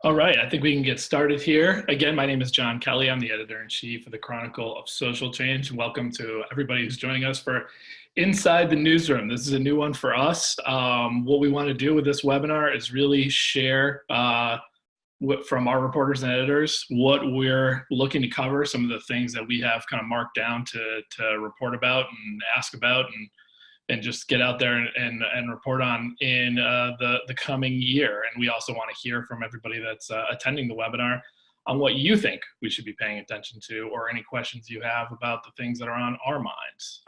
All right, I think we can get started here. Again, my name is John Kelly. I'm the editor-in-chief of the Chronicle of Social Change. Welcome to everybody who's joining us for Inside the Newsroom. This is a new one for us. What we want to do with this webinar is really share from our reporters and editors what we're looking to cover, some of the things that we have kind of marked down to report about and ask about and just get out there and report on in the coming year. And we also want to hear from everybody that's attending the webinar on what you think we should be paying attention to, or any questions you have about the things that are on our minds.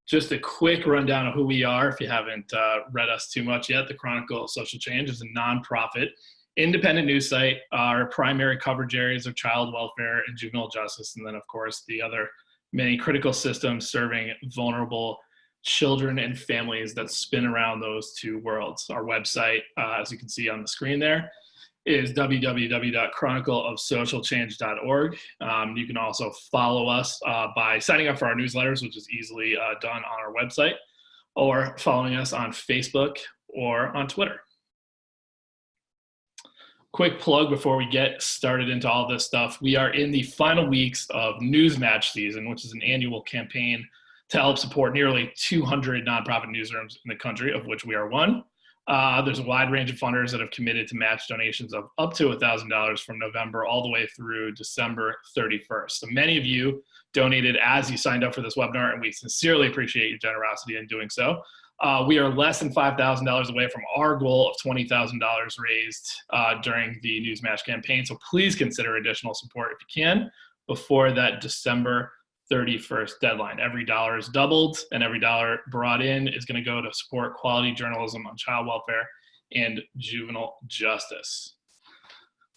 Just a quick rundown of who we are, if you haven't read us too much yet. The Chronicle of Social Change is a nonprofit, independent news site. Our primary coverage areas are child welfare and juvenile justice, and then of course the other many critical systems serving vulnerable children and families that spin around those two worlds. Our website, as you can see on the screen there, is www.chronicleofsocialchange.org. You can also follow us by signing up for our newsletters, which is easily done on our website, or following us on Facebook or on Twitter. Quick plug before we get started into all this stuff. We are in the final weeks of News Match season, which is an annual campaign to help support nearly 200 nonprofit newsrooms in the country, of which we are one. There's a wide range of funders that have committed to match donations of up to $1,000 from November all the way through December 31st. So many of you donated as you signed up for this webinar, and we sincerely appreciate your generosity in doing so. We are less than $5,000 away from our goal of $20,000 raised during the News Match campaign. So please consider additional support if you can before that December 31st deadline. Every dollar is doubled, and every dollar brought in is going to go to support quality journalism on child welfare and juvenile justice.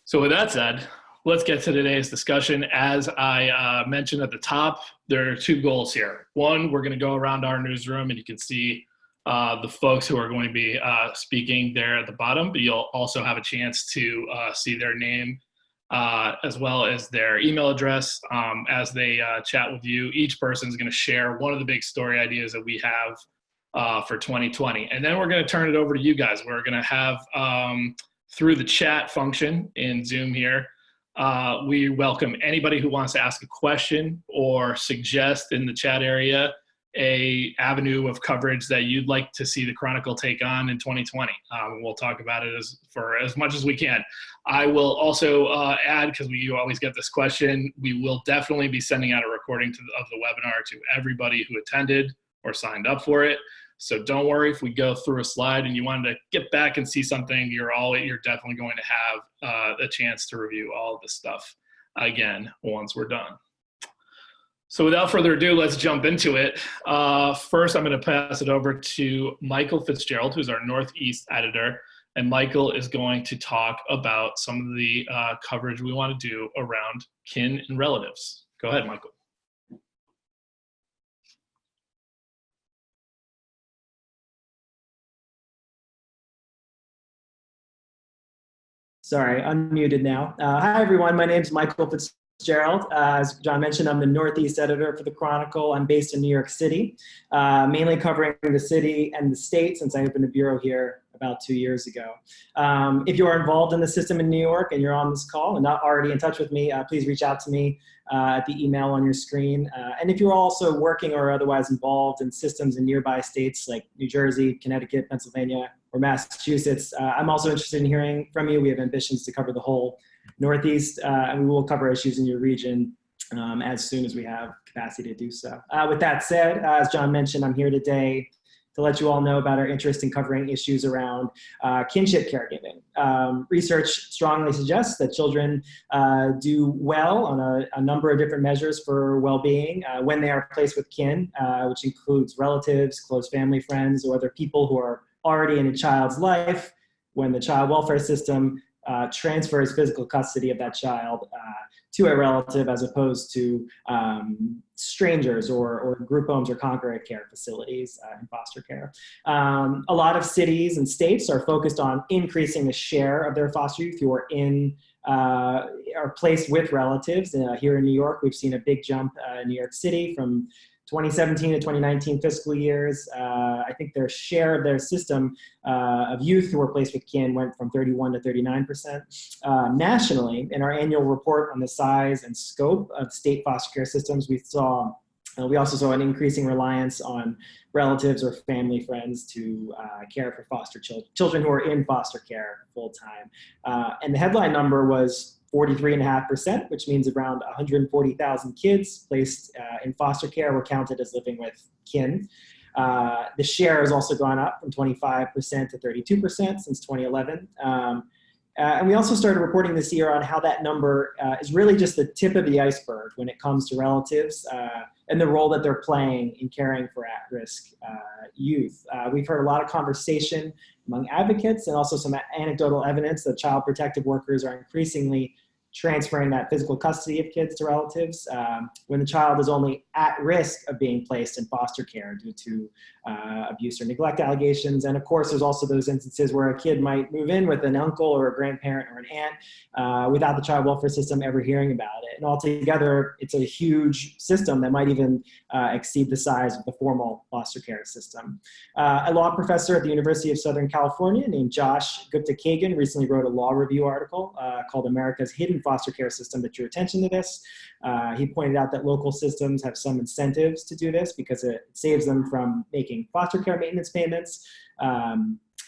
So with that said, let's get to today's discussion. As I mentioned at the top, there are two goals here. One, we're going to go around our newsroom, and you can see the folks who are going to be speaking there at the bottom, but you'll also have a chance to see their name as well as their email address as they chat with you. Each person is going to share one of the big story ideas that we have for 2020. And then we're going to turn it over to you guys. We're going to have, through the chat function in Zoom here, we welcome anybody who wants to ask a question or suggest in the chat area a avenue of coverage that you'd like to see the Chronicle take on in 2020. We'll talk about it for as much as we can. I will also add, because you always get this question, we will definitely be sending out a recording of the webinar to everybody who attended or signed up for it. So don't worry if we go through a slide and you wanted to get back and see something, you're definitely going to have a chance to review all of this stuff again once we're done. So without further ado, let's jump into it. First, I'm going to pass it over to Michael FITZGERALD, who's our Northeast editor. And Michael is going to talk about some of the coverage we want to do around kin and relatives. Go ahead, Michael. Sorry, unmuted now. Hi, everyone. My name is Michael FITZGERALD. As John mentioned, I'm the Northeast editor for the Chronicle. I'm based in New York City, mainly covering the city and the state since I opened a bureau here about 2 years ago. If you are involved in the system in New York and you're on this call and not already in touch with me, please reach out to me at the email on your screen. And if you're also working or otherwise involved in systems in nearby states like New Jersey, Connecticut, Pennsylvania, or Massachusetts, I'm also interested in hearing from you. We have ambitions to cover the whole Northeast, and we will cover issues in your region as soon as we have capacity to do so. With that said, as John mentioned, I'm here today to let you all know about our interest in covering issues around kinship caregiving. Research strongly suggests that children do well on a number of different measures for well-being when they are placed with kin, which includes relatives, close family friends, or other people who are already in a child's life when the child welfare system transfers physical custody of that child to a relative as opposed to strangers or group homes or congregate care facilities in foster care. A lot of cities and states are focused on increasing the share of their foster youth who are placed with relatives. Here in New York, we've seen a big jump in New York City from 2017 to 2019 fiscal years, I think their share of their system of youth who were placed with kin went from 31 to 39%. Nationally, in our annual report on the size and scope of state foster care systems, we also saw an increasing reliance on relatives or family friends to care for foster children who are in foster care full time. And the headline number was 43.5%, which means around 140,000 kids placed in foster care were counted as living with kin. The share has also gone up from 25% to 32% since 2011. And we also started reporting this year on how that number is really just the tip of the iceberg when it comes to relatives and the role that they're playing in caring for at-risk youth. We've heard a lot of conversation among advocates and also some anecdotal evidence that child protective workers are increasingly transferring that physical custody of kids to relatives when the child is only at risk of being placed in foster care due to abuse or neglect allegations. And of course, there's also those instances where a kid might move in with an uncle or a grandparent or an aunt without the child welfare system ever hearing about it. And altogether, it's a huge system that might even exceed the size of the formal foster care system. A law professor at the University of Southern California named Josh Gupta-Kagan recently wrote a law review article called America's Hidden Foster Care System that drew attention to this. He pointed out that local systems have some incentives to do this because it saves them from making foster care maintenance payments.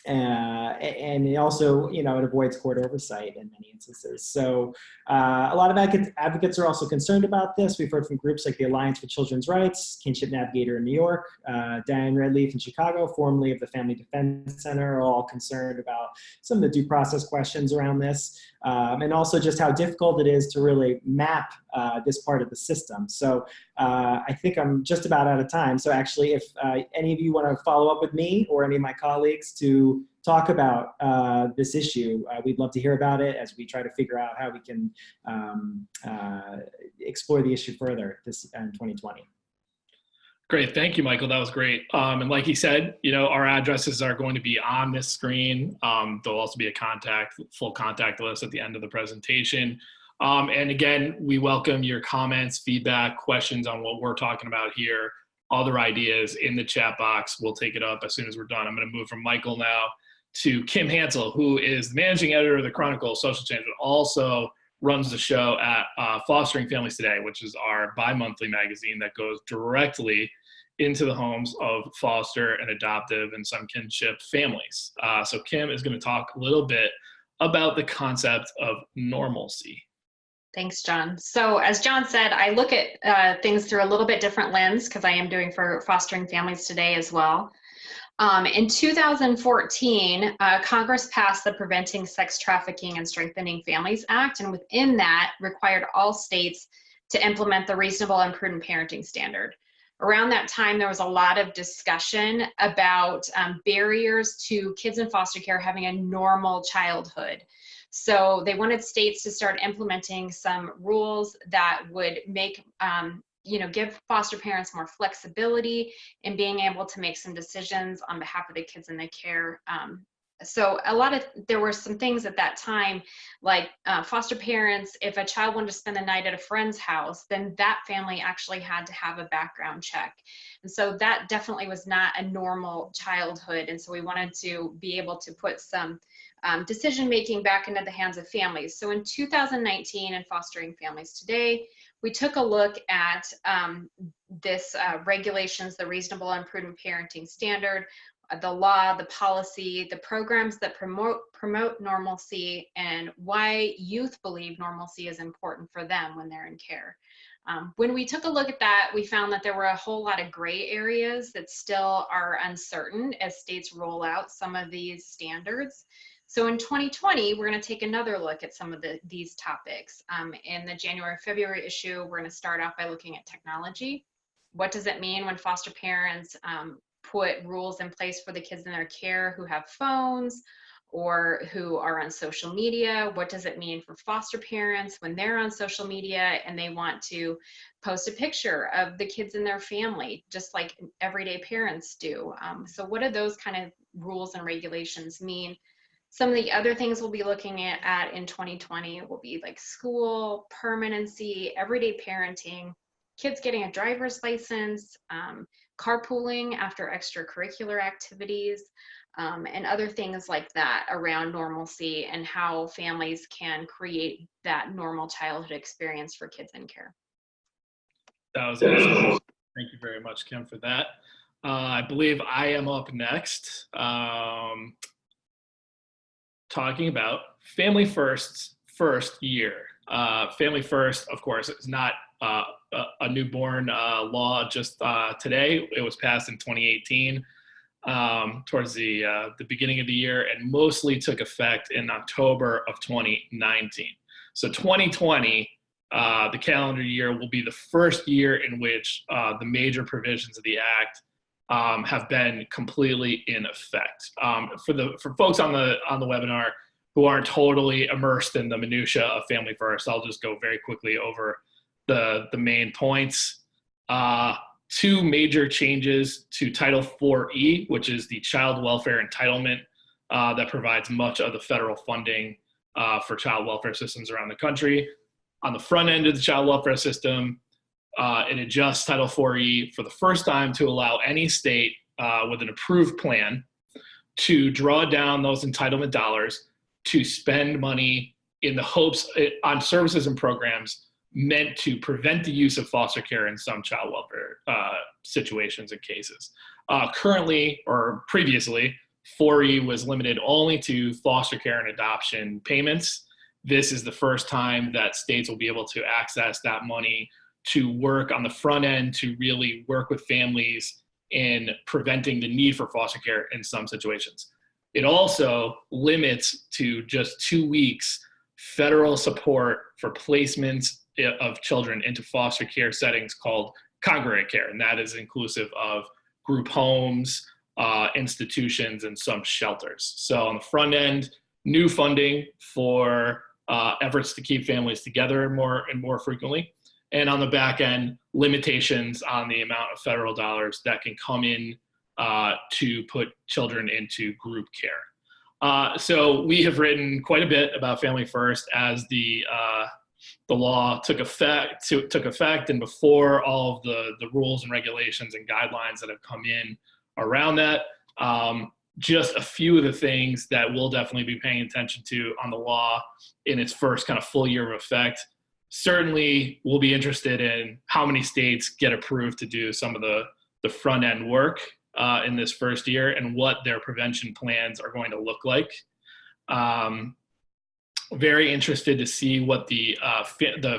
And it also, it avoids court oversight in many instances. So a lot of advocates are also concerned about this. We've heard from groups like the Alliance for Children's Rights, Kinship Navigator in New York, Diane Redleaf in Chicago, formerly of the Family Defense Center, are all concerned about some of the due process questions around this, and also just how difficult it is to really map this part of the system. So I think I'm just about out of time. So actually, if any of you want to follow up with me or any of my colleagues to talk about this issue, we'd love to hear about it as we try to figure out how we can explore the issue further in 2020. Great. Thank you, Michael. That was great. And like he said, our addresses are going to be on this screen. There'll also be a full contact list at the end of the presentation. And again, we welcome your comments, feedback, questions on what we're talking about here, other ideas in the chat box. We'll take it up as soon as we're done. I'm going to move from Michael now to Kim HANSEL, who is the managing editor of the Chronicle of Social Change, but also runs the show at Fostering Families Today, which is our bi-monthly magazine that goes directly into the homes of foster and adoptive and some kinship families. So Kim is going to talk a little bit about the concept of normalcy. Thanks, John. So as John said, I look at things through a little bit different lens because I am doing for Fostering Families Today as well. In 2014, Congress passed the Preventing Sex Trafficking and Strengthening Families Act, and within that required all states to implement the Reasonable and Prudent Parenting Standard. Around that time, there was a lot of discussion about barriers to kids in foster care having a normal childhood. So they wanted states to start implementing some rules that would make give foster parents more flexibility in being able to make some decisions on behalf of the kids in their care. So there were some things at that time, like foster parents, if a child wanted to spend the night at a friend's house, then that family actually had to have a background check. And so that definitely was not a normal childhood. And so we wanted to be able to put some decision-making back into the hands of families. So in 2019 in Fostering Families Today, we took a look at this regulations, the Reasonable and Prudent Parenting Standard, the law, the policy, the programs that promote normalcy, and why youth believe normalcy is important for them when they're in care. When we took a look at that, we found that there were a whole lot of gray areas that still are uncertain as states roll out some of these standards. So in 2020, we're going to take another look at some of these topics. In the January-February issue, we're going to start off by looking at technology. What does it mean when foster parents put rules in place for the kids in their care who have phones or who are on social media? What does it mean for foster parents when they're on social media and they want to post a picture of the kids in their family, just like everyday parents do? So what do those kind of rules and regulations mean? Some of the other things we'll be looking at in 2020 will be like school, permanency, everyday parenting, kids getting a driver's license, carpooling after extracurricular activities, and other things like that around normalcy and how families can create that normal childhood experience for kids in care. That was awesome. Thank you very much, Kim, for that. I believe I am up next, talking about Family First's first year. Family First, of course, is not a newborn law just today. It was passed in 2018, towards the beginning of the year, and mostly took effect in October of 2019. So 2020, the calendar year, will be the first year in which the major provisions of the Act have been completely in effect. For folks on the webinar who aren't totally immersed in the minutia of Family First, I'll just go very quickly over the main points. Two major changes to Title IV-E, which is the child welfare entitlement that provides much of the federal funding for child welfare systems around the country. On the front end of the child welfare system, it adjusts Title IV-E for the first time to allow any state with an approved plan to draw down those entitlement dollars to spend money in the hopes on services and programs meant to prevent the use of foster care in some child welfare situations and cases. Currently, or previously, 4E was limited only to foster care and adoption payments. This is the first time that states will be able to access that money to work on the front end to really work with families in preventing the need for foster care in some situations. It also limits to just 2 weeks federal support for placements of children into foster care settings called congregate care, and that is inclusive of group homes, institutions, and some shelters. So on the front end, new funding for efforts to keep families together more and more frequently. And on the back end, limitations on the amount of federal dollars that can come in to put children into group care. So we have written quite a bit about Family First as the law took effect, and before all of the rules and regulations and guidelines that have come in around that. Just a few of the things that we'll definitely be paying attention to on the law in its first kind of full year of effect. Certainly, we'll be interested in how many states get approved to do some of the front end work in this first year and what their prevention plans are going to look like. Very interested to see what the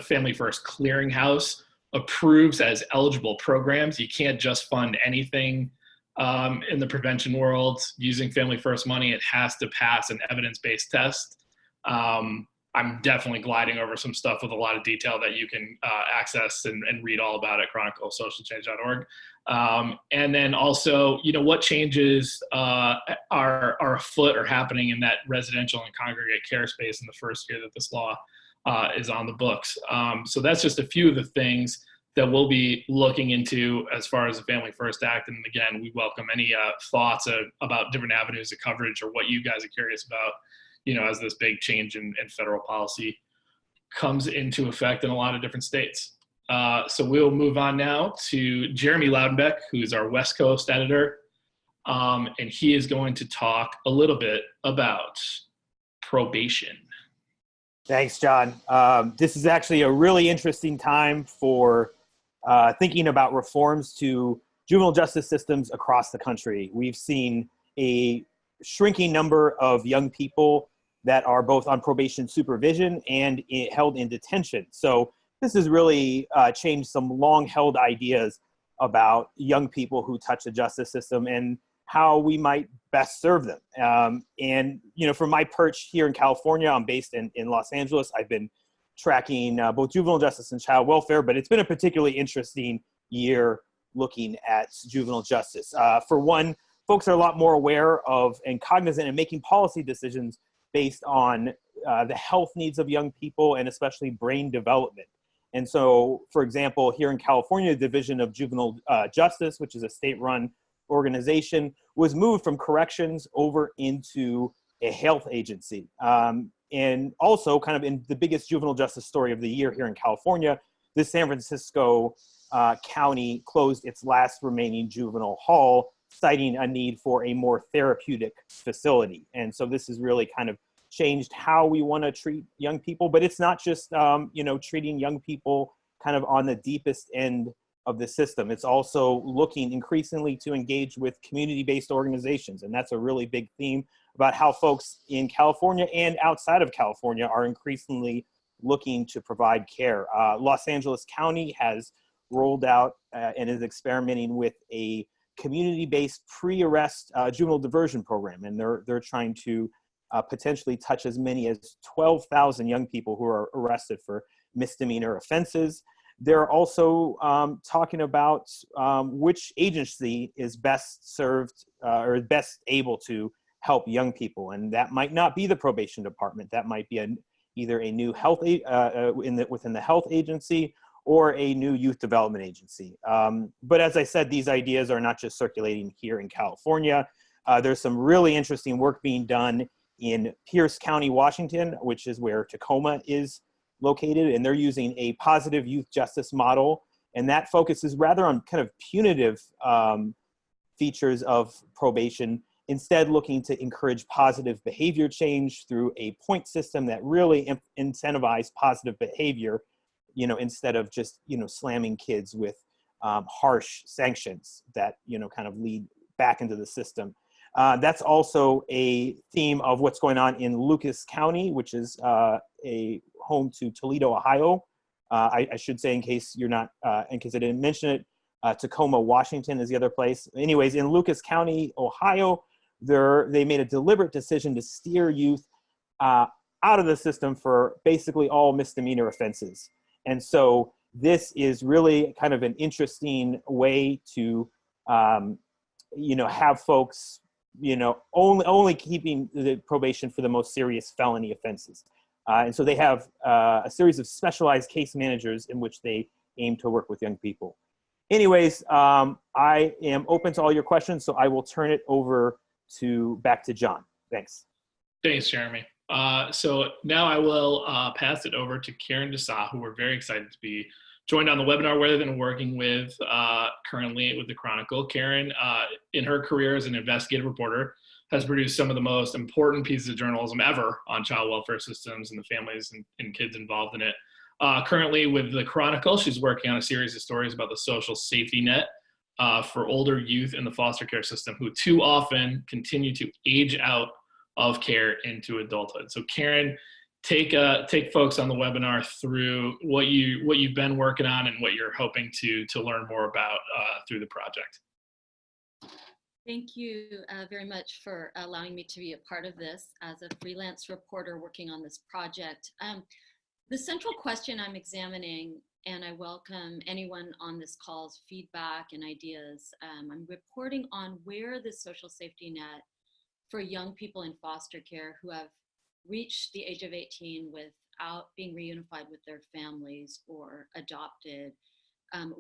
Family First Clearinghouse approves as eligible programs. You can't just fund anything in the prevention world using Family First money. It has to pass an evidence-based test. I'm definitely gliding over some stuff with a lot of detail that you can access and read all about at chronicleofsocialchange.org. And then also, what changes are afoot or happening in that residential and congregate care space in the first year that this law is on the books. So that's just a few of the things that we'll be looking into as far as the Family First Act. And again, we welcome any thoughts about different avenues of coverage or what you guys are curious about, as this big change in federal policy comes into effect in a lot of different states. So we'll move on now to Jeremy Loudenback, who's our West Coast editor. And he is going to talk a little bit about probation. Thanks, John. This is actually a really interesting time for thinking about reforms to juvenile justice systems across the country. We've seen a shrinking number of young people that are both on probation supervision and held in detention. So this has really changed some long-held ideas about young people who touch the justice system and how we might best serve them. And, from my perch here in California, I'm based in Los Angeles. I've been tracking both juvenile justice and child welfare, but it's been a particularly interesting year looking at juvenile justice. For one, folks are a lot more aware of and cognizant in making policy decisions based on the health needs of young people and especially brain development. And so, for example, here in California, the Division of Juvenile Justice, which is a state-run organization, was moved from corrections over into a health agency. And also, kind of in the biggest juvenile justice story of the year here in California, the San Francisco County closed its last remaining juvenile hall, citing a need for a more therapeutic facility. And so this has really kind of changed how we want to treat young people, but it's not just, treating young people kind of on the deepest end of the system. It's also looking increasingly to engage with community-based organizations. And that's a really big theme about how folks in California and outside of California are increasingly looking to provide care. Los Angeles County has rolled out and is experimenting with a community-based pre-arrest juvenile diversion program. And they're trying to potentially touch as many as 12,000 young people who are arrested for misdemeanor offenses. They're also talking about which agency is best served or best able to help young people. And that might not be the probation department. That might be either a new health within the health agency or a new youth development agency. But as I said, these ideas are not just circulating here in California. There's some really interesting work being done in Pierce County, Washington, which is where Tacoma is located, and they're using a positive youth justice model, and that focuses rather on kind of punitive features of probation, instead looking to encourage positive behavior change through a point system that really incentivize positive behavior, instead of just, slamming kids with harsh sanctions that, kind of lead back into the system. That's also a theme of what's going on in Lucas County, which is a home to Toledo, Ohio. I should say, in case I didn't mention it, Tacoma, Washington is the other place. Anyways, in Lucas County, Ohio, they made a deliberate decision to steer youth out of the system for basically all misdemeanor offenses. And so this is really kind of an interesting way to, have folks, only keeping the probation for the most serious felony offenses. And so they have a series of specialized case managers in which they aim to work with young people. Anyways, I am open to all your questions, so I will turn it over back to John. Thanks. Thanks, Jeremy. So now I will pass it over to Karen Dessau, who we're very excited to be joined on the webinar with and working with currently with the Chronicle. Karen, in her career as an investigative reporter, has produced some of the most important pieces of journalism ever on child welfare systems and the families and kids involved in it. Currently with the Chronicle, she's working on a series of stories about the social safety net for older youth in the foster care system who too often continue to age out of care into adulthood. So Karen, take folks on the webinar through what you've been working on and what you're hoping to learn more about through the project. Thank you very much for allowing me to be a part of this as a freelance reporter working on this project. The central question I'm examining, and I welcome anyone on this call's feedback and ideas, I'm reporting on where the social safety net for young people in foster care who have reached the age of 18 without being reunified with their families or adopted,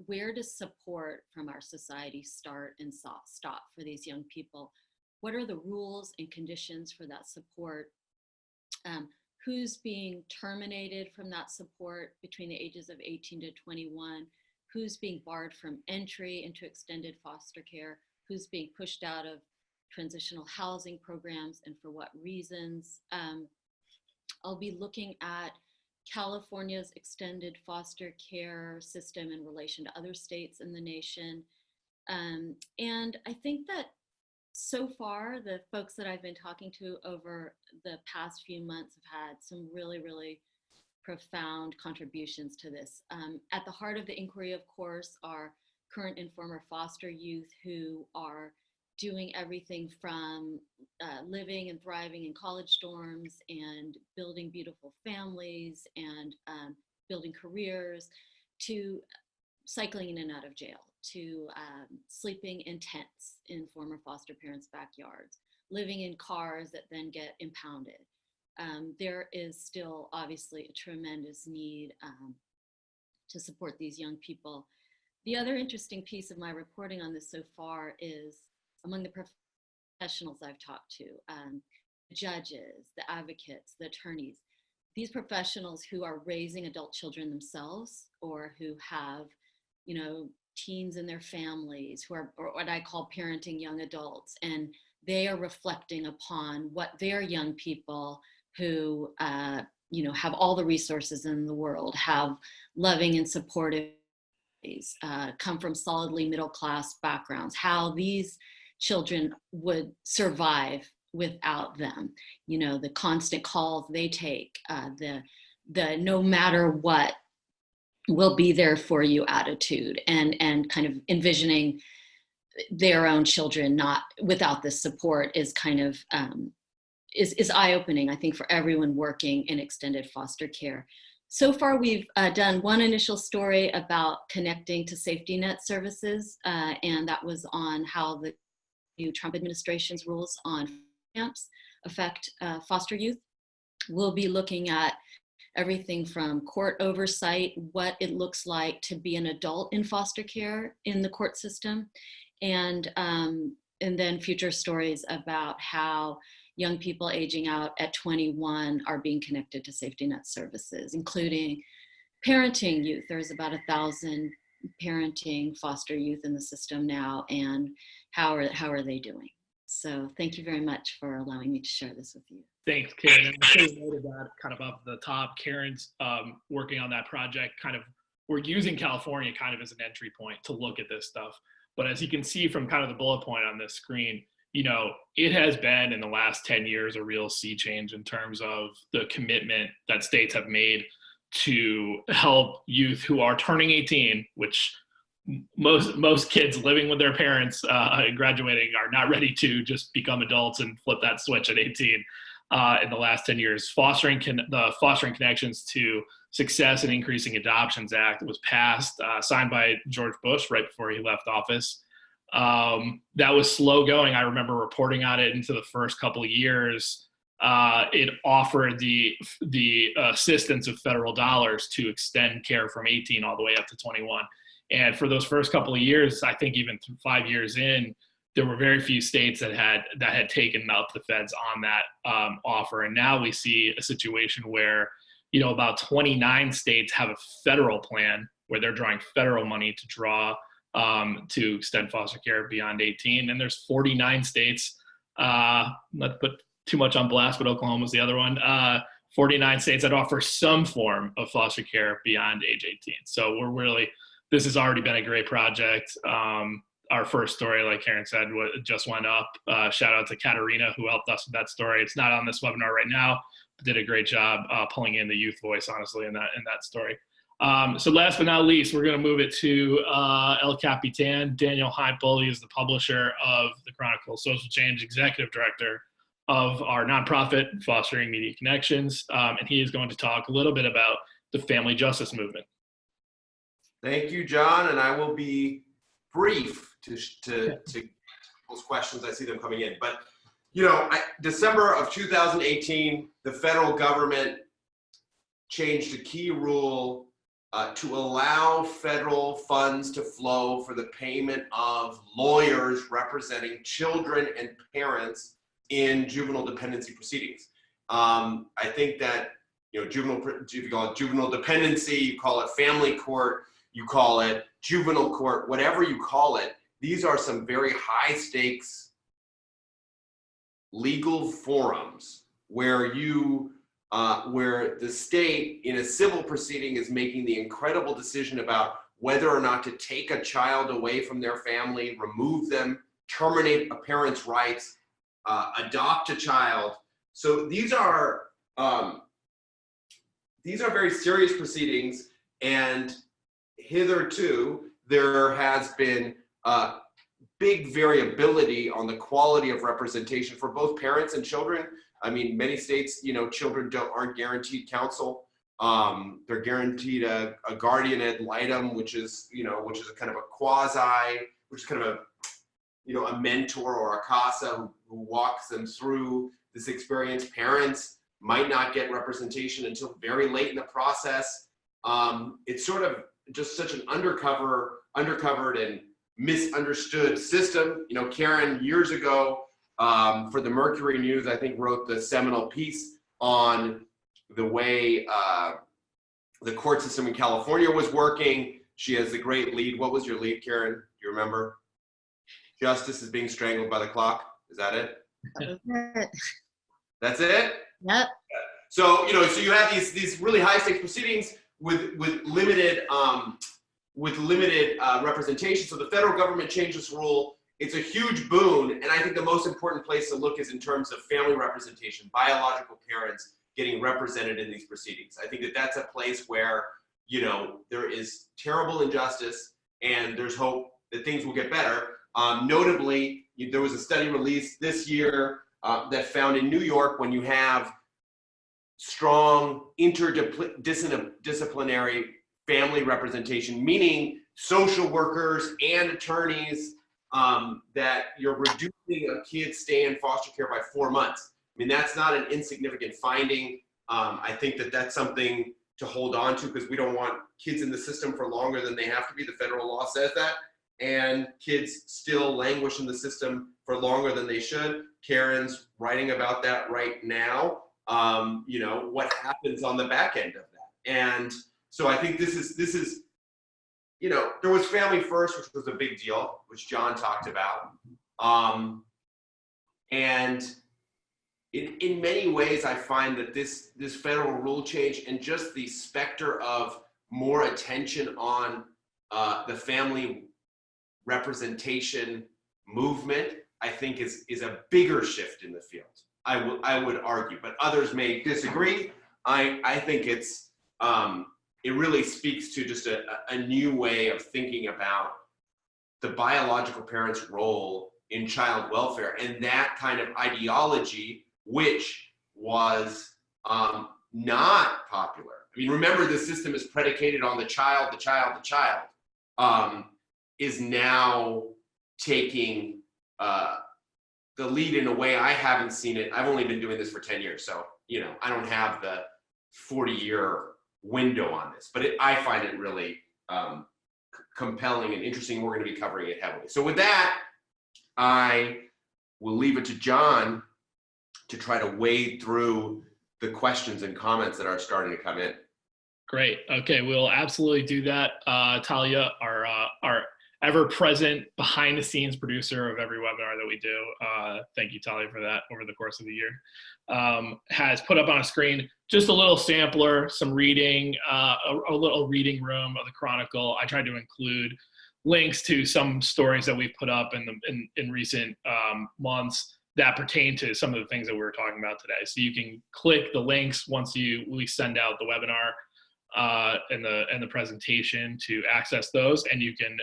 where does support from our society start and stop for these young people? What are the rules and conditions for that support? Who's being terminated from that support between the ages of 18 to 21? Who's being barred from entry into extended foster care? Who's being pushed out of transitional housing programs and for what reasons? I'll be looking at California's extended foster care system in relation to other states in the nation. And I think that so far, the folks that I've been talking to over the past few months have had some really, really profound contributions to this. At the heart of the inquiry, of course, are current and former foster youth who are doing everything from living and thriving in college dorms and building beautiful families and building careers, to cycling in and out of jail, to sleeping in tents in former foster parents' backyards, living in cars that then get impounded. There is still obviously a tremendous need to support these young people. The other interesting piece of my reporting on this so far is among the professionals I've talked to, the judges, the advocates, the attorneys, these professionals who are raising adult children themselves or who have teens and their families who are, or what I call parenting young adults, and they are reflecting upon what their young people who, have all the resources in the world, have loving and supportive, come from solidly middle-class backgrounds, how these children would survive without them. The constant calls they take, the no matter what, will be there for you attitude, and kind of envisioning their own children not without this support is kind of is eye-opening, I think, for everyone working in extended foster care. So far, we've done one initial story about connecting to safety net services, and that was on how the new Trump administration's rules on camps affect foster youth. We'll be looking at everything from court oversight, what it looks like to be an adult in foster care in the court system, and then future stories about how young people aging out at 21 are being connected to safety net services, including parenting youth. There's about 1,000 parenting foster youth in the system now, and how are they doing? So thank you very much for allowing me to share this with you. Thanks, Karen. And I noted that kind of up the top, Karen's working on that project. Kind of, we're using California kind of as an entry point to look at this stuff. But as you can see from kind of the bullet point on this screen, it has been in the last 10 years a real sea change in terms of the commitment that states have made to help youth who are turning 18, which most kids living with their parents graduating are not ready to just become adults and flip that switch at 18. In the last 10 years, the Fostering Connections to Success and Increasing Adoptions Act was passed, signed by George Bush right before he left office. That was slow going. I remember reporting on it into the first couple of years. It offered the assistance of federal dollars to extend care from 18 all the way up to 21. And for those first couple of years, I think even 5 years in, there were very few states that had taken up the feds on that offer. And now we see a situation where, about 29 states have a federal plan where they're drawing federal money to draw to extend foster care beyond 18. And there's 49 states, not to put too much on blast, but Oklahoma's the other one, 49 states that offer some form of foster care beyond age 18. So this has already been a great project. Our first story, like Karen said, just went up. Shout out to Katarina, who helped us with that story. It's not on this webinar right now, but did a great job pulling in the youth voice, honestly, in that story. So last but not least, we're going to move it to El Capitan. Daniel HEIMPEL. He is the publisher of the Chronicle of Social Change, executive director of our nonprofit, Fostering Media Connections, and he is going to talk a little bit about the family justice movement. Thank you, John, and I will be brief to those questions. I see them coming in, but December of 2018, the federal government changed a key rule to allow federal funds to flow for the payment of lawyers representing children and parents in juvenile dependency proceedings. I think that if you call it juvenile dependency, you call it family court, you call it juvenile court, whatever you call it, these are some very high stakes legal forums where where the state in a civil proceeding is making the incredible decision about whether or not to take a child away from their family, remove them, terminate a parent's rights, adopt a child. So these are very serious proceedings, and hitherto there has been big variability on the quality of representation for both parents and children. I mean, many states, children aren't guaranteed counsel. They're guaranteed a guardian ad litem, which is a kind of a quasi, which is kind of a mentor or a CASA who walks them through this experience. Parents might not get representation until very late in the process. It's sort of just such an undercovered and misunderstood system. Karen, years ago, for the Mercury News, I think wrote the seminal piece on the way the court system in California was working. She has the great lead. What was your lead, Karen? Do you remember? Justice is being strangled by the clock. Is that it? That was it. That's it? Yep. So, you know, so you have these really high stakes proceedings with limited representation. So the federal government changed this rule. It's a huge boon. And I think the most important place to look is in terms of family representation, biological parents getting represented in these proceedings. I think that that's a place where, you know, there is terrible injustice and there's hope that things will get better. Notably, there was a study released this year that found in New York, when you have strong interdisciplinary family representation, meaning social workers and attorneys, that you're reducing a kid's stay in foster care by 4 months. I mean, that's not an insignificant finding. I think that that's something to hold on to, because we don't want kids in the system for longer than they have to be. The federal law says that. And kids still languish in the system for longer than they should. Karen's writing about that right now. You know, what happens on the back end of that. And so I think this is, you know, there was Family First, which was a big deal, which John talked about. And in many ways, I find that this federal rule change and just the specter of more attention on the family representation movement, I think is a bigger shift in the field. I would argue, but others may disagree. I think it's it really speaks to just a new way of thinking about the biological parent's role in child welfare, and that kind of ideology, which was not popular. I mean, remember, the system is predicated on the child, is now taking the lead in a way I haven't seen it. I've only been doing this for 10 years, so, you know, I don't have the 40-year window on this, but I find it really compelling and interesting. We're going to be covering it heavily. So with that, I will leave it to John to try to wade through the questions and comments that are starting to come in. Great. Okay, we'll absolutely do that. Talia, our ever-present behind-the-scenes producer of every webinar that we do, thank you, Talia, for that over the course of the year, has put up on a screen just a little sampler, some reading, a little reading room of the Chronicle. I tried to include links to some stories that we've put up in recent months that pertain to some of the things that we were talking about today. So you can click the links once we send out the webinar and the presentation to access those, and you can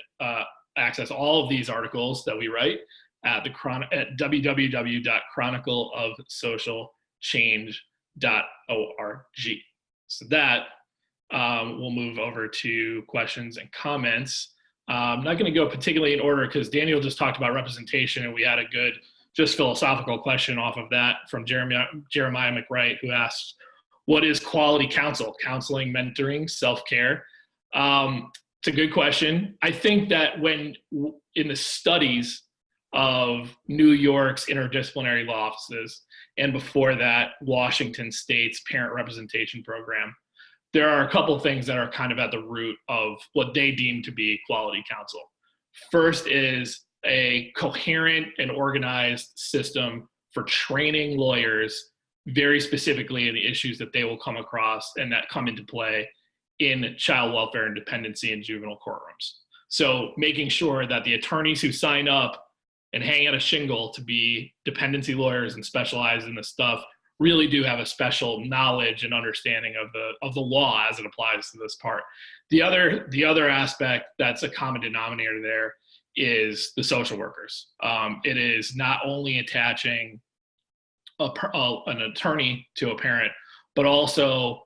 access all of these articles that we write at www.chronicleofsocialchange.org. So that we'll move over to questions and comments. I'm not going to go particularly in order because Daniel just talked about representation, and we had a good just philosophical question off of that from Jeremiah McWright, who asked, what is quality counsel? Counseling, mentoring, self-care? It's a good question. I think that when in the studies of New York's interdisciplinary law offices, and before that, Washington State's parent representation program, there are a couple of things that are kind of at the root of what they deem to be quality counsel. First is a coherent and organized system for training lawyers very specifically in the issues that they will come across and that come into play in child welfare and dependency in juvenile courtrooms. So making sure that the attorneys who sign up and hang out a shingle to be dependency lawyers and specialize in this stuff really do have a special knowledge and understanding of the law as it applies to this part. The other aspect that's a common denominator there is the social workers. It is not only attaching an attorney to a parent, but also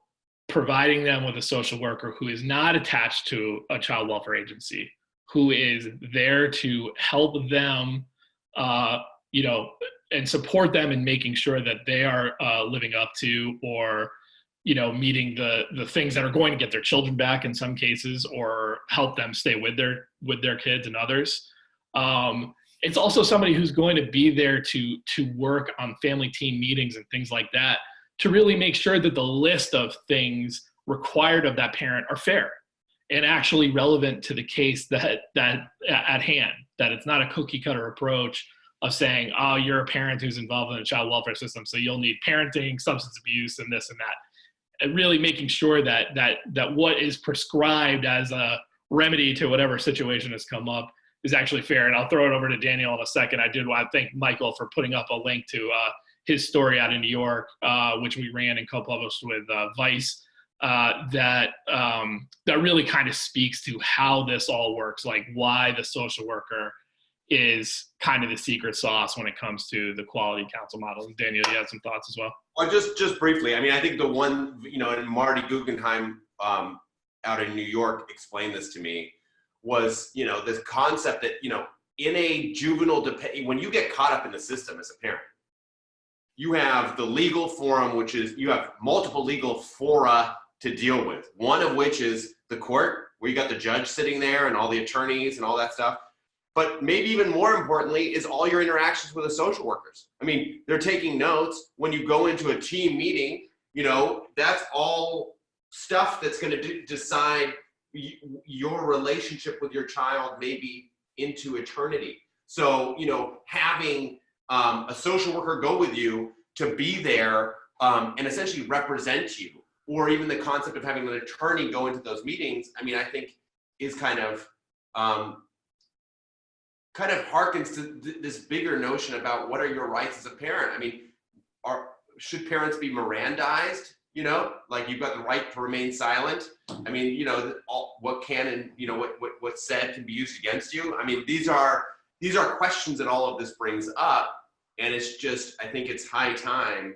providing them with a social worker who is not attached to a child welfare agency, who is there to help them, and support them in making sure that they are living up to or, meeting the things that are going to get their children back in some cases, or help them stay with their kids and others. It's also somebody who's going to be there to work on family team meetings and things like that, to really make sure that the list of things required of that parent are fair. and actually relevant to the case that at hand, that it's not a cookie cutter approach of saying, oh, you're a parent who's involved in the child welfare system, so you'll need parenting, substance abuse, and this and that. And really making sure that what is prescribed as a remedy to whatever situation has come up is actually fair. And I'll throw it over to Daniel in a second. I did want to thank Michael for putting up a link to his story out in New York, which we ran and co-published with Vice, that really kind of speaks to how this all works, like why the social worker is kind of the secret sauce when it comes to the quality council model. Daniel, you had some thoughts as well? Well, just briefly, I mean, I think the one, and Marty Guggenheim out in New York explained this to me, was, this concept that, in a juvenile, when you get caught up in the system as a parent, you have the legal forum, which is, you have multiple legal fora to deal with. One of which is the court, where you got the judge sitting there and all the attorneys and all that stuff. But maybe even more importantly is all your interactions with the social workers. I mean, they're taking notes. When you go into a team meeting, that's all stuff that's going to decide your relationship with your child maybe into eternity. So, having a social worker go with you to be there and essentially represent you, or even the concept of having an attorney go into those meetings, I mean, I think is kind of harkens to this bigger notion about what are your rights as a parent. I mean, should parents be Mirandized? Like you've got the right to remain silent. I mean, what can and what's said can be used against you. I mean, these are questions that all of this brings up, and it's just, I think it's high time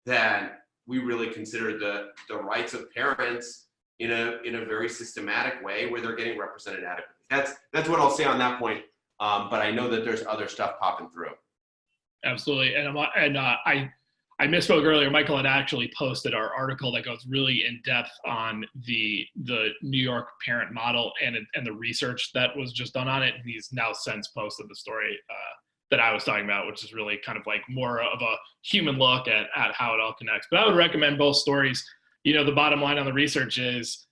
that we really consider the rights of parents in a very systematic way where they're getting represented adequately. That's what I'll say on that point. But I know that there's other stuff popping through. Absolutely, and I misspoke earlier. Michael had actually posted our article that goes really in depth on the New York parent model and the research that was just done on it. And he's now since posted the story that I was talking about, which is really kind of like more of a human look at how it all connects. But I would recommend both stories. The bottom line on the research is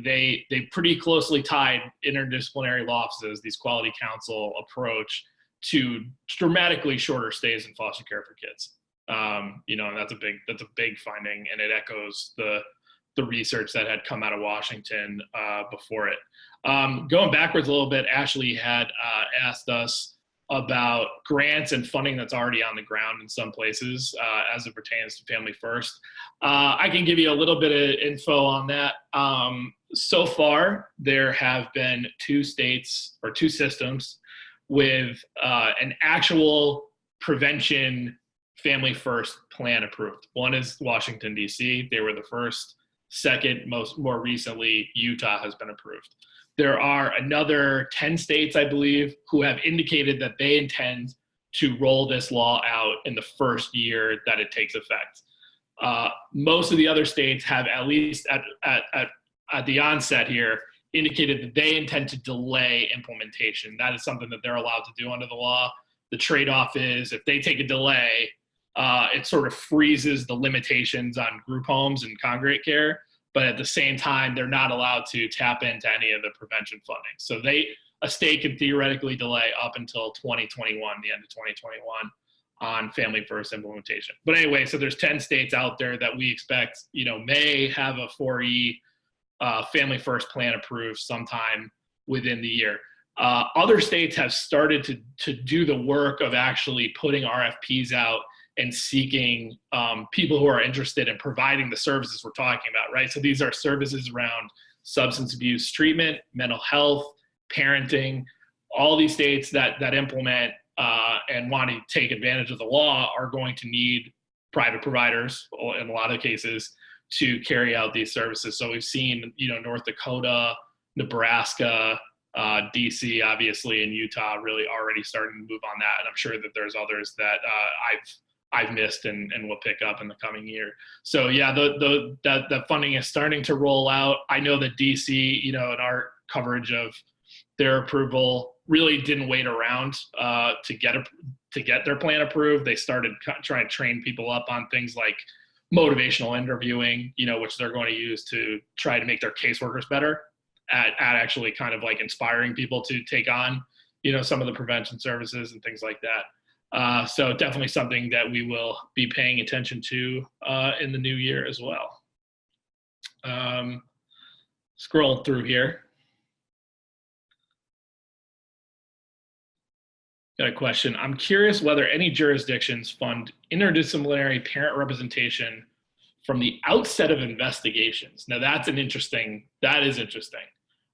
they pretty closely tied interdisciplinary law offices, these quality counsel approach, to dramatically shorter stays in foster care for kids. And that's a big finding, and it echoes the research that had come out of Washington before it. Going backwards a little bit, Ashley had asked us about grants and funding that's already on the ground in some places as it pertains to Family First. I can give you a little bit of info on that. So far, there have been 2 states or 2 systems with an actual prevention Family First plan approved. One is Washington, D.C. They were the first. Second, more recently, Utah has been approved. There are another 10 states, I believe, who have indicated that they intend to roll this law out in the first year that it takes effect. Most of the other states have, at least at the onset here, indicated that they intend to delay implementation. That is something that they're allowed to do under the law. The trade-off is if they take a delay, it sort of freezes the limitations on group homes and congregate care, but at the same time, they're not allowed to tap into any of the prevention funding. So a state can theoretically delay up until 2021, the end of 2021, on Family First implementation. But anyway, so there's 10 states out there that we expect, may have a 4E Family First plan approved sometime within the year. Other states have started to do the work of actually putting RFPs out and seeking people who are interested in providing the services we're talking about, right? So these are services around substance abuse treatment, mental health, parenting. All these states that implement and want to take advantage of the law are going to need private providers in a lot of cases to carry out these services. So we've seen, North Dakota, Nebraska, DC, obviously, and Utah really already starting to move on that. And I'm sure that there's others that I've missed and will pick up in the coming year. So yeah, that funding is starting to roll out. I know that DC, in our coverage of their approval, really didn't wait around to get their plan approved. They started trying to train people up on things like motivational interviewing, which they're going to use to try to make their caseworkers better. at actually kind of like inspiring people to take on, some of the prevention services and things like that. So definitely something that we will be paying attention to in the new year as well. Scroll through here. Got a question. I'm curious whether any jurisdictions fund interdisciplinary parent representation from the outset of investigations. Now that is interesting.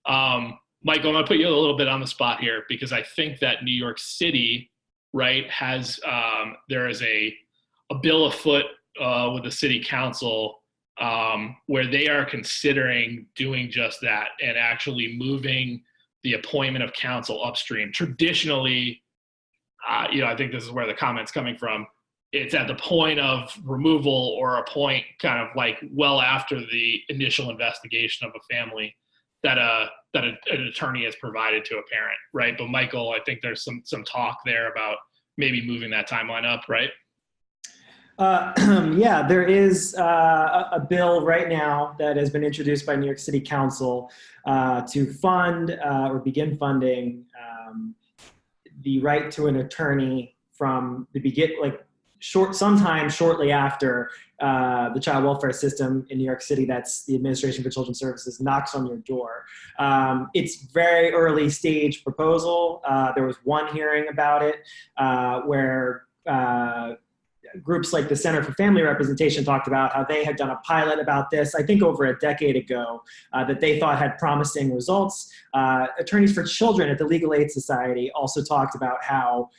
Michael, I'm gonna put you a little bit on the spot here because I think that New York City, right, has, there is a bill afoot with the city council where they are considering doing just that and actually moving the appointment of counsel upstream. Traditionally, I think this is where the comment's coming from. It's at the point of removal or a point kind of like well after the initial investigation of a family that an attorney is provided to a parent, right? But Michael, I think there's some talk there about maybe moving that timeline up, right? Yeah, there is a bill right now that has been introduced by New York City Council to fund or begin funding the right to an attorney from the sometime shortly after the child welfare system in New York City, that's the Administration for Children's Services, knocks on your door. It's very early stage proposal. There was one hearing about it where groups like the Center for Family Representation talked about how they had done a pilot about this, I think over a decade ago, that they thought had promising results. Attorneys for Children at the Legal Aid Society also talked about how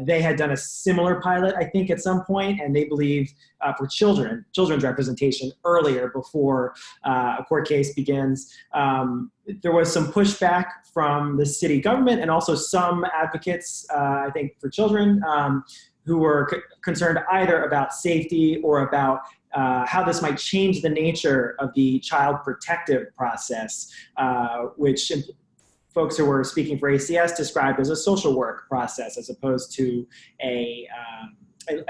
they had done a similar pilot, I think, at some point, and they believed for children's representation earlier before a court case begins. There was some pushback from the city government and also some advocates, I think, for children who were concerned either about safety or about how this might change the nature of the child protective process, which folks who were speaking for ACS described as a social work process as opposed to a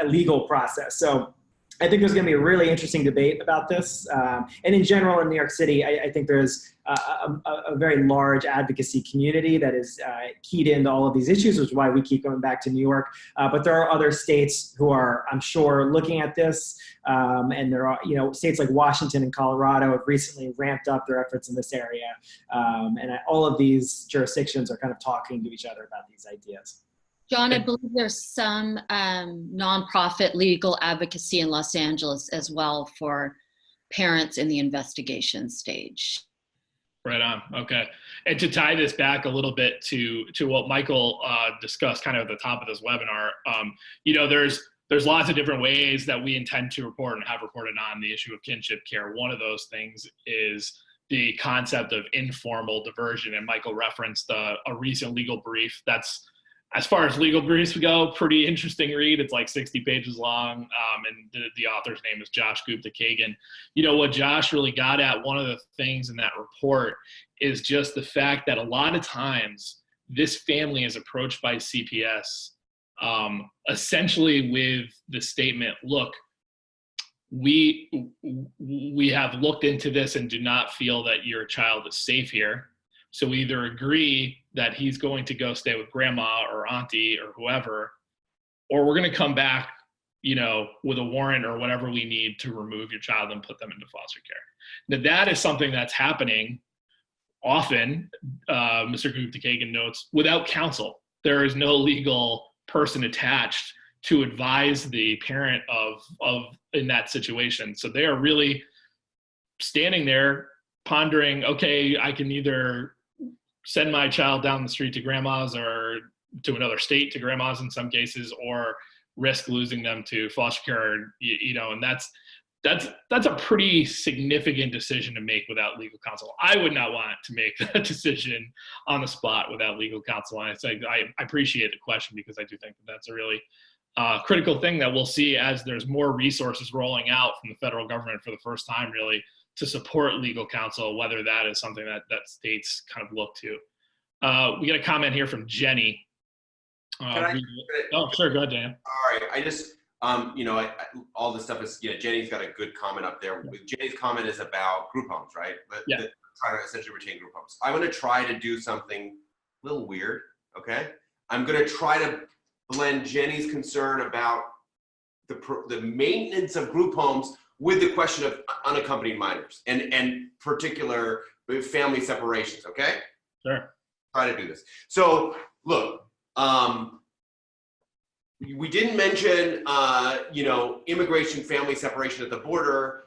legal process. So I think there's going to be a really interesting debate about this. And in general, in New York City, I think there's a very large advocacy community that is keyed into all of these issues, which is why we keep going back to New York. But there are other states who are, I'm sure, looking at this. And there are, states like Washington and Colorado have recently ramped up their efforts in this area. And all of these jurisdictions are kind of talking to each other about these ideas. John, I believe there's some nonprofit legal advocacy in Los Angeles as well for parents in the investigation stage. Right on. Okay. And to tie this back a little bit to what Michael discussed kind of at the top of this webinar, there's lots of different ways that we intend to report and have reported on the issue of kinship care. One of those things is the concept of informal diversion. And Michael referenced a recent legal brief that's, as far as legal briefs go, pretty interesting read. It's like 60 pages long, and the author's name is Josh Gupta-Kagan. What Josh really got at, one of the things in that report is just the fact that a lot of times this family is approached by CPS essentially with the statement, look, we have looked into this and do not feel that your child is safe here. So we either agree that he's going to go stay with grandma or auntie or whoever, or we're going to come back, with a warrant or whatever we need to remove your child and put them into foster care. Now that is something that's happening often, Mr. Gupta-Kagan notes, without counsel. There is no legal person attached to advise the parent of in that situation. So they are really standing there pondering, okay, I can either send my child down the street to grandma's or to another state to grandma's in some cases, or risk losing them to foster care, and that's a pretty significant decision to make without legal counsel. I would not want to make that decision on the spot without legal counsel. And I appreciate the question because I do think that that's a really critical thing that we'll see as there's more resources rolling out from the federal government for the first time, really, to support legal counsel, whether that is something that states kind of look to. We got a comment here from Jenny. Oh, sure, go ahead, Dan. All right, you know, all this stuff is, you know, Jenny's got a good comment up there. Jenny's comment is about group homes, right? Trying to essentially retain group homes. I'm going to try to do something a little weird, okay? I'm going to try to blend Jenny's concern about the maintenance of group homes with the question of unaccompanied minors and particular family separations, okay? Sure. Try to do this. So look, we didn't mention, you know, immigration, family separation at the border,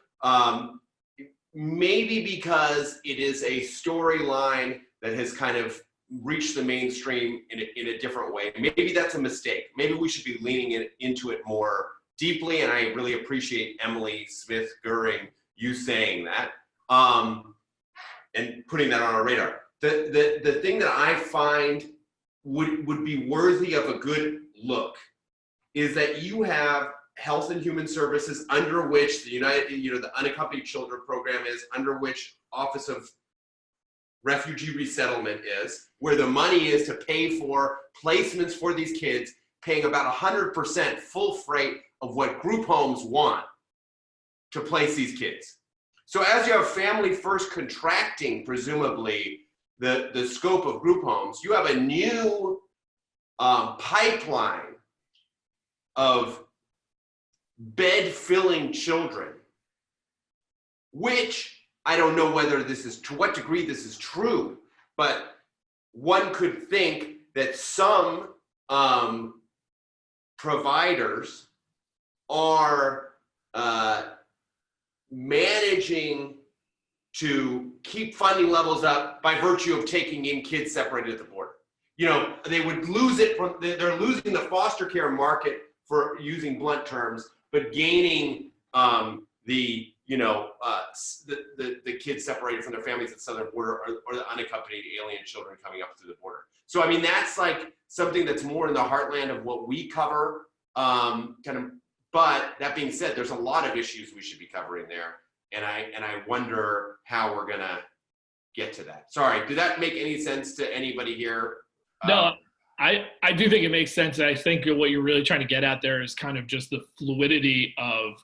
maybe because it is a storyline that has kind of reached the mainstream in a different way. Maybe that's a mistake. Maybe we should be leaning into it more deeply, and I really appreciate Emily Smith Goering, you saying that, and putting that on our radar. The thing that I find would be worthy of a good look is that you have Health and Human Services, under which the the Unaccompanied Children Program is, under which Office of Refugee Resettlement is, where the money is to pay for placements for these kids, paying about 100% full freight of what group homes want to place these kids. So as you have Family First contracting, presumably, the scope of group homes, you have a new pipeline of bed-filling children, which I don't know whether this is, to what degree this is true, but one could think that some providers are managing to keep funding levels up by virtue of taking in kids separated at the border. You know, they would lose it from, they're losing the foster care market, for using blunt terms, but gaining the kids separated from their families at the southern border, or the unaccompanied alien children coming up through the border. So I mean, that's like something that's more in the heartland of what we cover, but that being said, there's a lot of issues we should be covering there. And I wonder how we're gonna get to that. Sorry, did that make any sense to anybody here? No, I do think it makes sense. I think what you're really trying to get at there is kind of just the fluidity of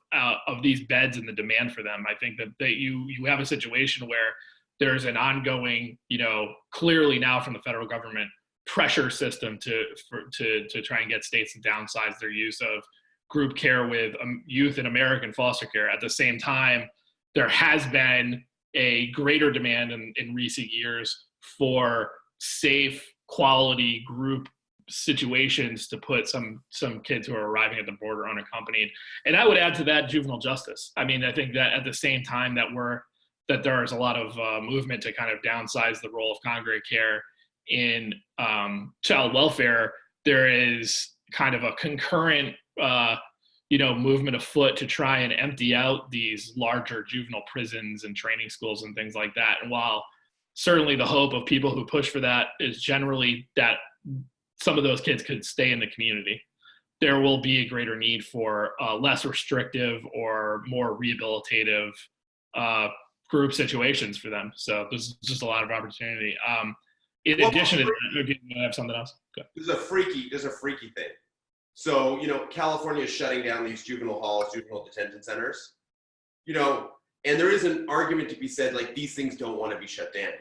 these beds and the demand for them. I think that you have a situation where there's an ongoing, clearly now from the federal government, pressure system to try and get states to downsize their use of group care with youth in American foster care. At the same time, there has been a greater demand in recent years for safe, quality group situations to put some kids who are arriving at the border unaccompanied. And I would add to that juvenile justice. I mean, I think that at the same time that there is a lot of movement to kind of downsize the role of congregate care in child welfare, there is kind of a concurrent movement afoot to try and empty out these larger juvenile prisons and training schools and things like that. And while certainly the hope of people who push for that is generally that some of those kids could stay in the community, there will be a greater need for less restrictive or more rehabilitative group situations for them. So there's just a lot of opportunity. In addition to that, I have something else. Go. There's a freaky thing. So, California is shutting down these juvenile halls, juvenile detention centers, and there is an argument to be said, like, these things don't want to be shut down.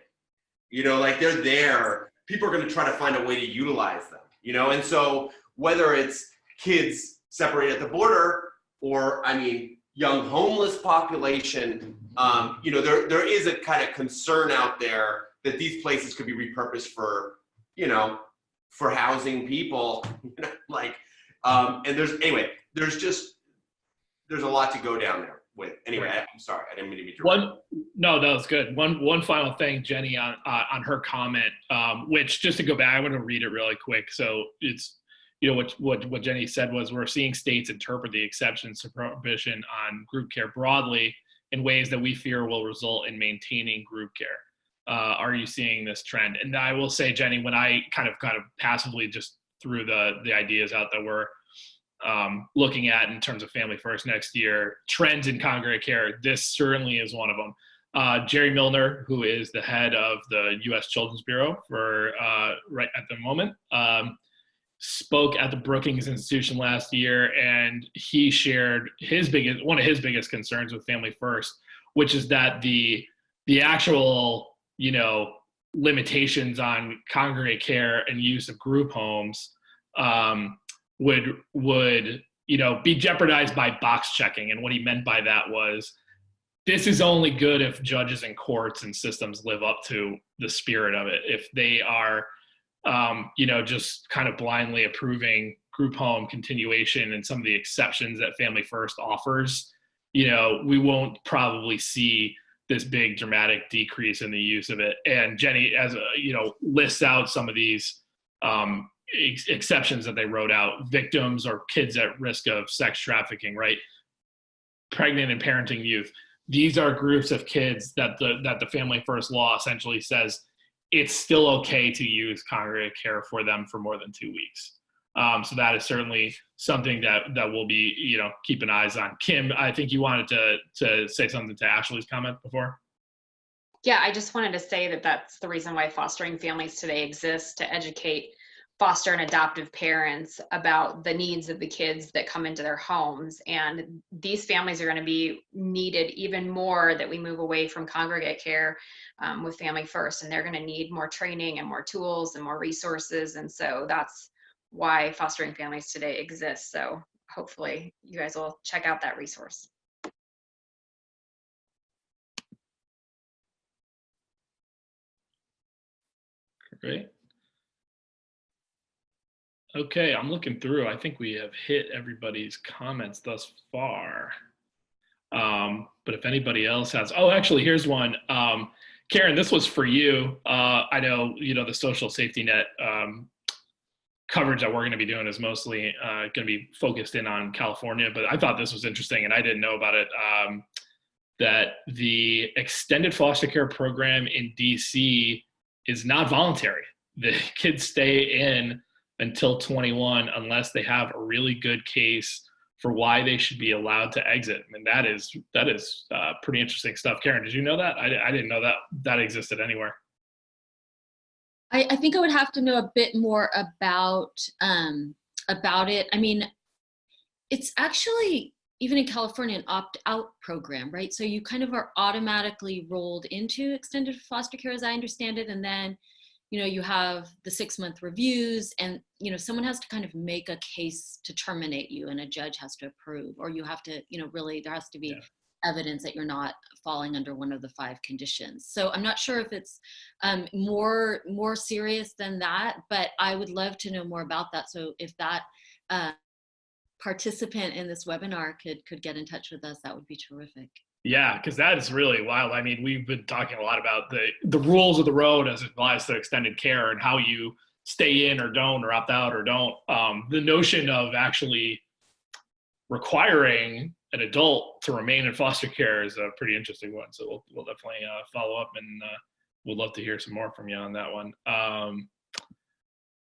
Like, they're there. People are going to try to find a way to utilize them, and so whether it's kids separated at the border or, young homeless population, there is a kind of concern out there that these places could be repurposed for, for housing people, and there's a lot to go down there with. Anyway, I'm sorry, I didn't mean to be direct. No, that was good. One final thing, Jenny, on her comment, which, just to go back, I want to read it really quick. So it's, what Jenny said was, we're seeing states interpret the exceptions to prohibition on group care broadly in ways that we fear will result in maintaining group care. Are you seeing this trend? And I will say, Jenny, when I kind of passively just threw the ideas out that we're looking at in terms of Family First next year, trends in congregate care, this certainly is one of them. Jerry Milner, who is the head of the U.S. Children's Bureau for right at the moment, spoke at the Brookings Institution last year, and he shared one of his biggest concerns with Family First, which is that the actual, limitations on congregate care and use of group homes would be jeopardized by box checking. And what he meant by that was, this is only good if judges and courts and systems live up to the spirit of it. If they are, just kind of blindly approving group home continuation and some of the exceptions that Family First offers, we won't probably see this big dramatic decrease in the use of it. And Jenny, lists out some of these exceptions that they wrote out: victims or kids at risk of sex trafficking, right? Pregnant and parenting youth. These are groups of kids that the Family First law essentially says it's still okay to use congregate care for them for more than 2 weeks. So that is certainly something that we'll be, keeping eyes on. Kim, I think you wanted to say something to Ashley's comment before. Yeah, I just wanted to say that that's the reason why Fostering Families Today exists, to educate foster and adoptive parents about the needs of the kids that come into their homes. And these families are going to be needed even more that we move away from congregate care with Family First, and they're going to need more training and more tools and more resources. And so that's why Fostering Families Today exists. So hopefully you guys will check out that resource. Great. Okay, I'm looking through. I think we have hit everybody's comments thus far. But if anybody else has, actually, here's one. Karen, this was for you. I know, the social safety net coverage that we're going to be doing is mostly going to be focused in on California, but I thought this was interesting and I didn't know about it, that the extended foster care program in DC is not voluntary. The kids stay in until 21 unless they have a really good case for why they should be allowed to exit. I mean, that is pretty interesting stuff. Karen, did you know that? I didn't know that existed anywhere. I think I would have to know a bit more about it. I mean, it's actually, even in California, an opt-out program, right? So you kind of are automatically rolled into extended foster care, as I understand it, and then you have the 6-month reviews, and someone has to kind of make a case to terminate you, and a judge has to approve, or you have to, really, there has to be evidence that you're not falling under one of the 5 conditions. So I'm not sure if it's more serious than that, but I would love to know more about that. So if that participant in this webinar could get in touch with us, that would be terrific. Yeah, because that is really wild. I mean, we've been talking a lot about the rules of the road as it applies to extended care and how you stay in or don't, or opt out or don't. The notion of actually requiring an adult to remain in foster care is a pretty interesting one. So we'll definitely follow up, and we'd love to hear some more from you on that one.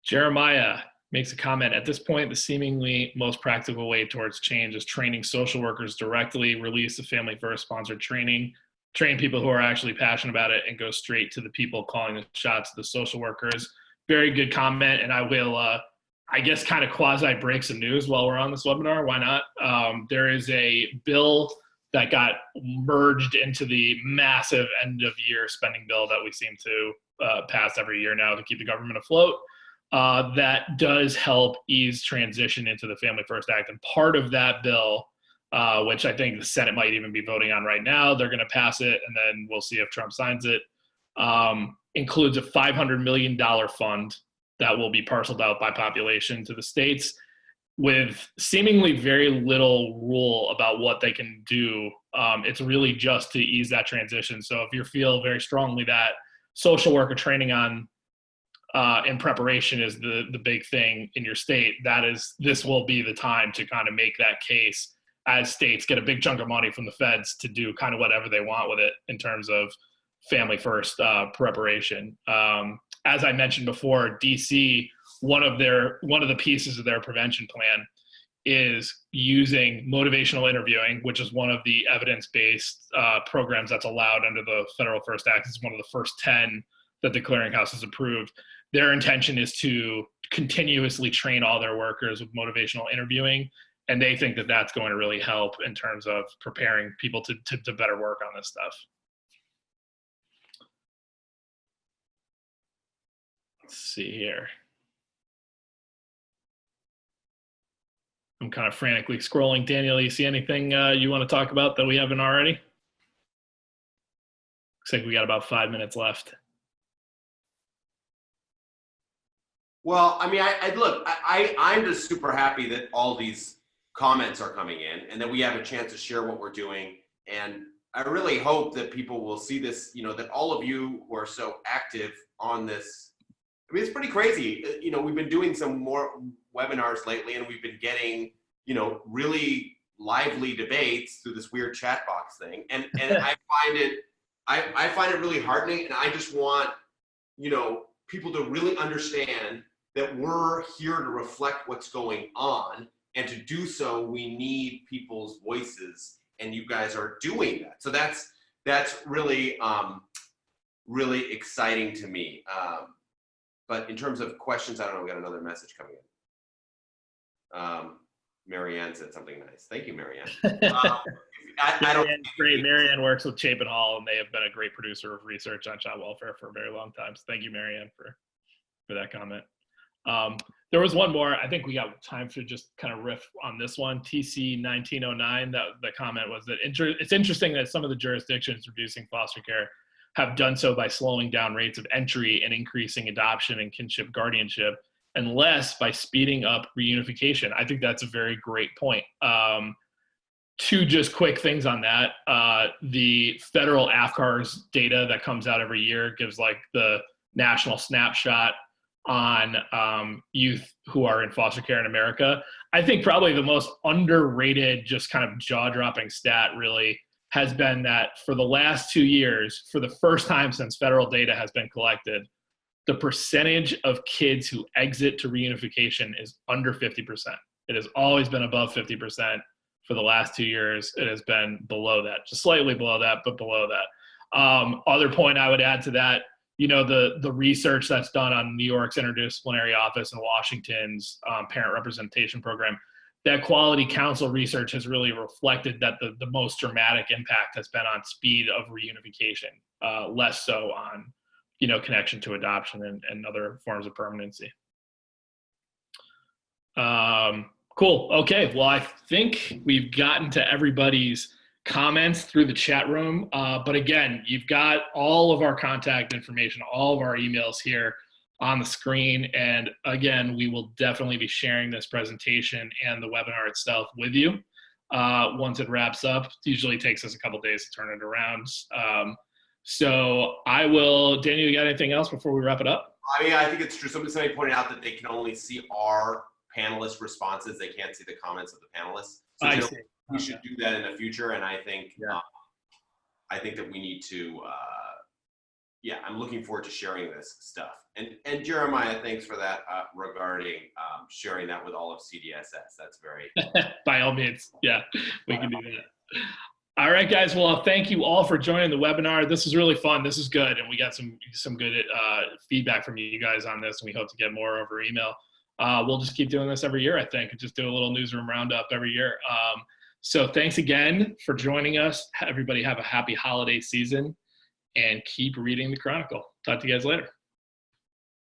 Jeremiah makes a comment: at this point, the seemingly most practical way towards change is training social workers directly, release the Family First sponsored training, train people who are actually passionate about it, and go straight to the people calling the shots, the social workers. Very good comment, and I will, I guess, kind of quasi break some news while we're on this webinar. Why not? There is a bill that got merged into the massive end of year spending bill that we seem to pass every year now to keep the government afloat. That does help ease transition into the Family First Act. And part of that bill, which I think the Senate might even be voting on right now, they're going to pass it, and then we'll see if Trump signs it, includes a $500 million fund that will be parceled out by population to the states, with seemingly very little rule about what they can do. It's really just to ease that transition. So if you feel very strongly that social worker training on in preparation is the big thing in your state, this will be the time to kind of make that case, as states get a big chunk of money from the feds to do kind of whatever they want with it in terms of Family First preparation. As I mentioned before, DC, one of the pieces of their prevention plan is using motivational interviewing, which is one of the evidence-based programs that's allowed under the Federal First Act. It's one of the first 10 that the clearinghouse has approved. Their intention is to continuously train all their workers with motivational interviewing, and they think that that's going to really help in terms of preparing people to better work on this stuff. Let's see here. I'm kind of frantically scrolling. Daniel, you see anything you want to talk about that we haven't already? Looks like we got about 5 minutes left. Well, I mean, I'm just super happy that all these comments are coming in and that we have a chance to share what we're doing. And I really hope that people will see this, you know, that all of you who are so active on this, I mean, it's pretty crazy. You know, we've been doing some more webinars lately and we've been getting, you know, really lively debates through this weird chat box thing. And I find it really heartening, and I just want, you know, people to really understand that we're here to reflect what's going on, and to do so, we need people's voices, and you guys are doing that. So that's really, really exciting to me. But in terms of questions, I don't know, we got another message coming in. Marianne said something nice. Thank you, Marianne. Marianne's great. Marianne works with Chapin Hall, and they have been a great producer of research on child welfare for a very long time. So thank you, Marianne, for that comment. There was one more. I think we got time to just kind of riff on this one. TC 1909, the comment was that it's interesting that some of the jurisdictions reducing foster care have done so by slowing down rates of entry and increasing adoption and kinship guardianship, and less by speeding up reunification. I think that's a very great point. Two just quick things on that. The federal AFCARS data that comes out every year gives like the national snapshot on youth who are in foster care in America. I think probably the most underrated, just kind of jaw-dropping stat really has been that for the last 2 years, for the first time since federal data has been collected, the percentage of kids who exit to reunification is under 50%. It has always been above 50%. For the last 2 years, it has been below that, just slightly below that, but below that. Other point I would add to that, you know, the research that's done on New York's Interdisciplinary Office and Washington's Parent Representation Program, that Quality Council research has really reflected that the most dramatic impact has been on speed of reunification, less so on, you know, connection to adoption and other forms of permanency. Cool. Okay. Well, I think we've gotten to everybody's comments through the chat room. But again, you've got all of our contact information, all of our emails here on the screen. And again, we will definitely be sharing this presentation and the webinar itself with you once it wraps up. It usually takes us a couple days to turn it around. So I will, Daniel, you got anything else before we wrap it up? I mean, I think it's true. Somebody pointed out that they can only see our panelist responses. They can't see the comments of the panelists. So we should do that in the future. And I think, I think that we need to, I'm looking forward to sharing this stuff. And Jeremiah, thanks for that regarding sharing that with all of CDSS. That's very. By all means. Yeah, we can do that. All right, guys. Well, thank you all for joining the webinar. This is really fun. This is good. And we got some good feedback from you guys on this, and we hope to get more over email. We'll just keep doing this every year, I think, and just do a little newsroom roundup every year. So thanks again for joining us. Everybody have a happy holiday season and keep reading the Chronicle. Talk to you guys later.